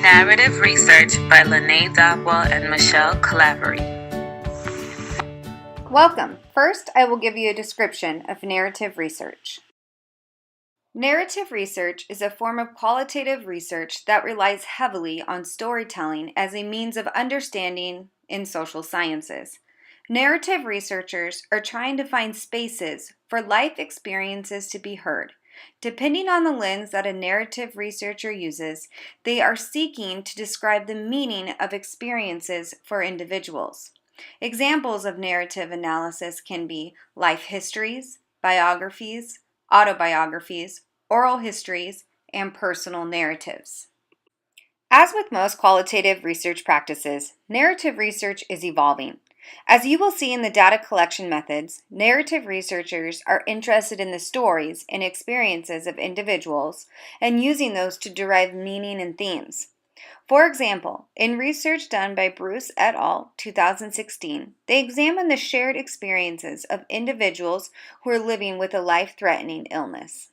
Narrative Research by Lene Dopwell and Michelle Claverie. Welcome. First, I will give you a description of narrative research. Narrative research is a form of qualitative research that relies heavily on storytelling as a means of understanding in social sciences. Narrative researchers are trying to find spaces for life experiences to be heard. Depending on the lens that a narrative researcher uses, they are seeking to describe the meaning of experiences for individuals. Examples of narrative analysis can be life histories, biographies, autobiographies, oral histories, and personal narratives. As with most qualitative research practices, narrative research is evolving. As you will see in the data collection methods, narrative researchers are interested in the stories and experiences of individuals and using those to derive meaning and themes. For example, in research done by Bruce et al. 2016, they examined the shared experiences of individuals who are living with a life-threatening illness.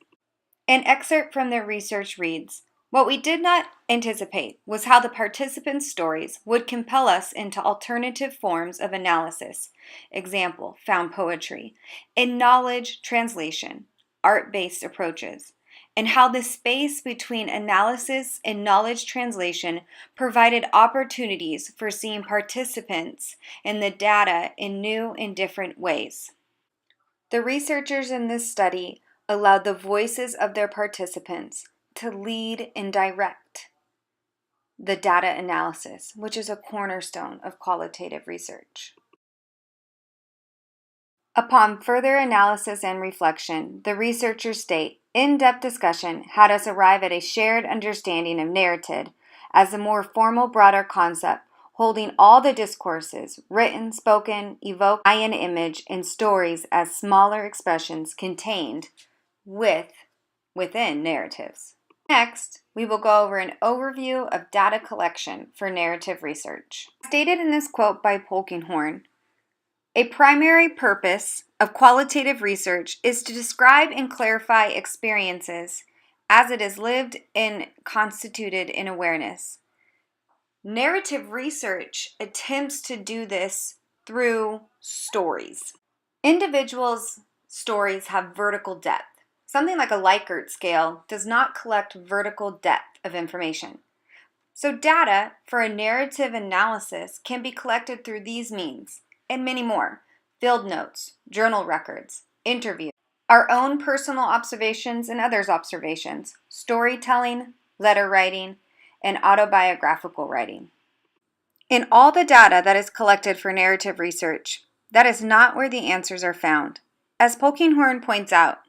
An excerpt from their research reads, "What we did not anticipate was how the participants' stories would compel us into alternative forms of analysis, example, found poetry, and knowledge translation, art-based approaches, and how the space between analysis and knowledge translation provided opportunities for seeing participants in the data in new and different ways." The researchers in this study allowed the voices of their participants to lead and direct the data analysis, which is a cornerstone of qualitative research. Upon further analysis and reflection, the researchers state, in-depth discussion had us arrive at a shared understanding of narrative as a more formal, broader concept, holding all the discourses, written, spoken, evoked by an image, and stories as smaller expressions contained within narratives. Next, we will go over an overview of data collection for narrative research. Stated in this quote by Polkinghorne, a primary purpose of qualitative research is to describe and clarify experiences as it is lived and constituted in awareness. Narrative research attempts to do this through stories. Individuals' stories have vertical depth. Something like a Likert scale does not collect vertical depth of information. So data for a narrative analysis can be collected through these means, and many more: field notes, journal records, interviews, our own personal observations and others' observations, storytelling, letter writing, and autobiographical writing. In all the data that is collected for narrative research, that is not where the answers are found. As Polkinghorne points out,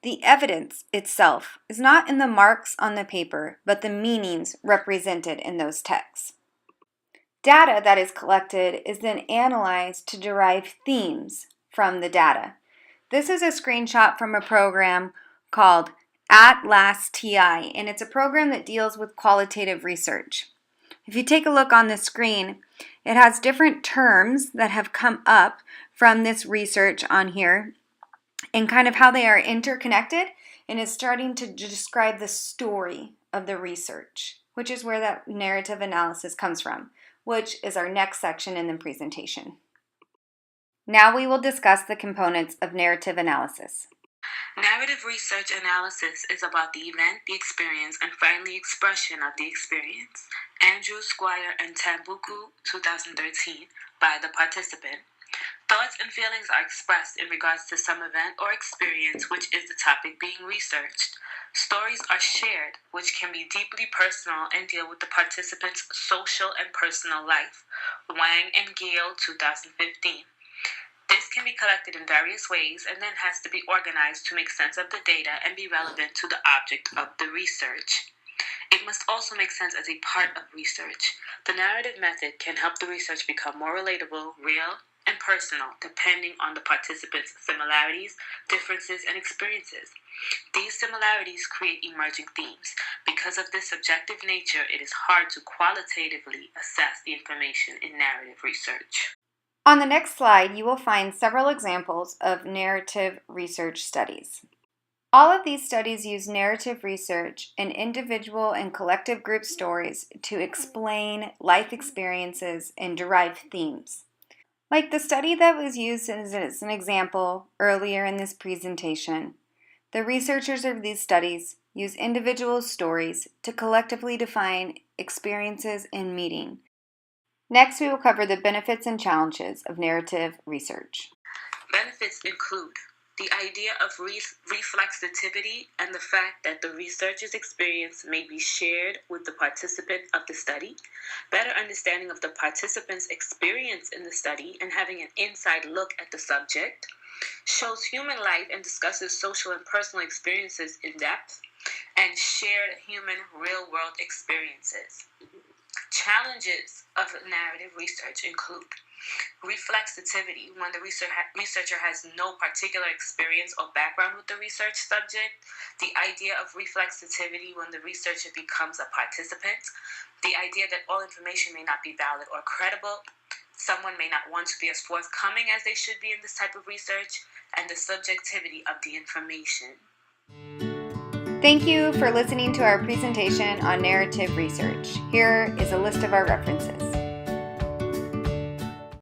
the evidence itself is not in the marks on the paper, but the meanings represented in those texts. Data that is collected is then analyzed to derive themes from the data. This is a screenshot from a program called Atlas-TI, and it's a program that deals with qualitative research. If you take a look on the screen, it has different terms that have come up from this research on here and kind of how they are interconnected, and is starting to describe the story of the research, which is where that narrative analysis comes from, which is our next section in the presentation. Now we will discuss the components of narrative analysis. Narrative research analysis is about the event, the experience, and finally expression of the experience. Andrew, Squire, and Tambuku, 2013, by the participant. Thoughts and feelings are expressed in regards to some event or experience which is the topic being researched. Stories are shared, which can be deeply personal and deal with the participant's social and personal life. Wang and Gill, 2015. This can be collected in various ways and then has to be organized to make sense of the data and be relevant to the object of the research. It must also make sense as a part of research. The narrative method can help the research become more relatable, real, and personal, depending on the participants' similarities, differences, and experiences. These similarities create emerging themes. Because of this subjective nature, it is hard to qualitatively assess the information in narrative research. On the next slide, you will find several examples of narrative research studies. All of these studies use narrative research and individual and collective group stories to explain life experiences and derive themes. Like the study that was used as an example earlier in this presentation, the researchers of these studies use individual stories to collectively define experiences and meaning. Next, we will cover the benefits and challenges of narrative research. Benefits include the idea of reflexivity and the fact that the researcher's experience may be shared with the participant of the study, better understanding of the participant's experience in the study and having an inside look at the subject, shows human life and discusses social and personal experiences in depth, and shared human real-world experiences. Challenges of narrative research include reflexivity, when the researcher has no particular experience or background with the research subject, the idea of reflexivity when the researcher becomes a participant, the idea that all information may not be valid or credible, someone may not want to be as forthcoming as they should be in this type of research, and the subjectivity of the information. Thank you for listening to our presentation on narrative research. Here is a list of our references.